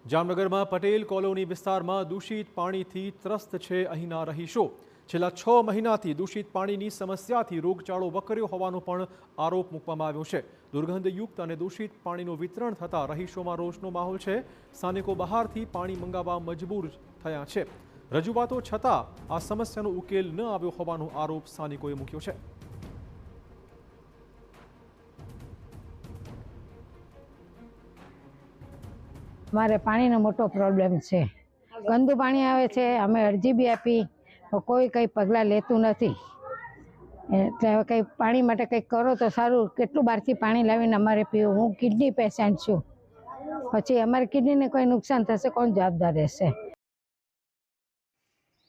જામનગરમાં પટેલ કોલોની વિસ્તારમાં દૂષિત પાણીથી ત્રસ્ત છે અહીંના રહીશો। છેલ્લા 6 મહિનાથી દૂષિત પાણીની સમસ્યાથી રોગચાળો વકર્યો હોવાનો પણ આરોપ મૂકવામાં આવ્યો છે। દુર્ગંધયુક્ત અને દૂષિત પાણીનું વિતરણ થતાં રહીશોમાં રોષનો માહોલ છે। સ્થાનિકો બહારથી પાણી મંગાવવા મજબૂર થયા છે। રજૂઆતો છતાં આ સમસ્યાનો ઉકેલ ન આવ્યો હોવાનો આરોપ સ્થાનિકોએ મૂક્યો છે। મારે પાણીનો મોટો પ્રોબ્લેમ છે। ગંદુ પાણી આવે છે। અમે અરજી બી આપી, કોઈ કંઈ પગલાં લેતું નથી। એટલે હવે કંઈ પાણી માટે કંઈક કરો તો સારું। કેટલું બહારથી પાણી લાવીને અમારે પીવું? હું કિડની પેશન્ટ છું, પછી અમારી કિડનીને કોઈ નુકસાન થશે, કોણ જવાબદાર રહેશે?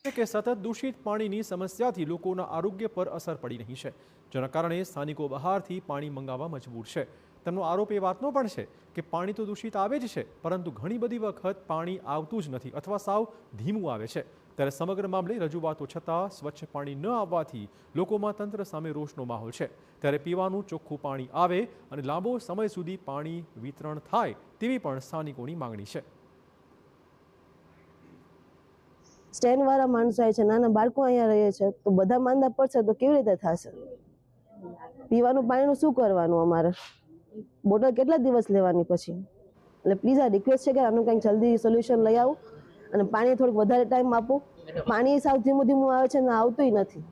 કે સતત દૂષિત પાણીની સમસ્યાથી લોકોના આરોગ્ય પર અસર પડી રહી છે, જેના કારણે સ્થાનિકો બહારથી પાણી મંગાવવા મજબૂર છે। તેમનો આરોપ એ વાતનો પણ છે કે પાણી તો દૂષિત આવે જ છે, પરંતુ ઘણી બધી વખત પાણી આવતું જ નથી અથવા સાવ ધીમું આવે છે। ત્યારે સમગ્ર મામલે રજૂઆતો છતાં સ્વચ્છ પાણી ન આવવાથી લોકોમાં તંત્ર સામે રોષનો માહોલ છે। ત્યારે પીવાનું ચોખ્ખું પાણી આવે અને લાંબો સમય સુધી પાણી વિતરણ થાય તેવી પણ સ્થાનિકોની માંગણી છે। સ્ટેન્ડવાળા માણસો આવે છે, નાના બાળકો અહીંયા રહે છે, તો બધા માંદા પડશે તો કેવી રીતે થશે? પીવાનું પાણીનું શું કરવાનું? અમારે બોટલ કેટલા દિવસ લેવાની પછી? એટલે પ્લીઝ આ રિક્વેસ્ટ છે કે આનું કંઈક જલ્દી સોલ્યુશન લઈ આવું અને પાણી થોડુંક વધારે ટાઈમ આપો। પાણી સાવ ધીમું આવે છે ને આવતું નથી।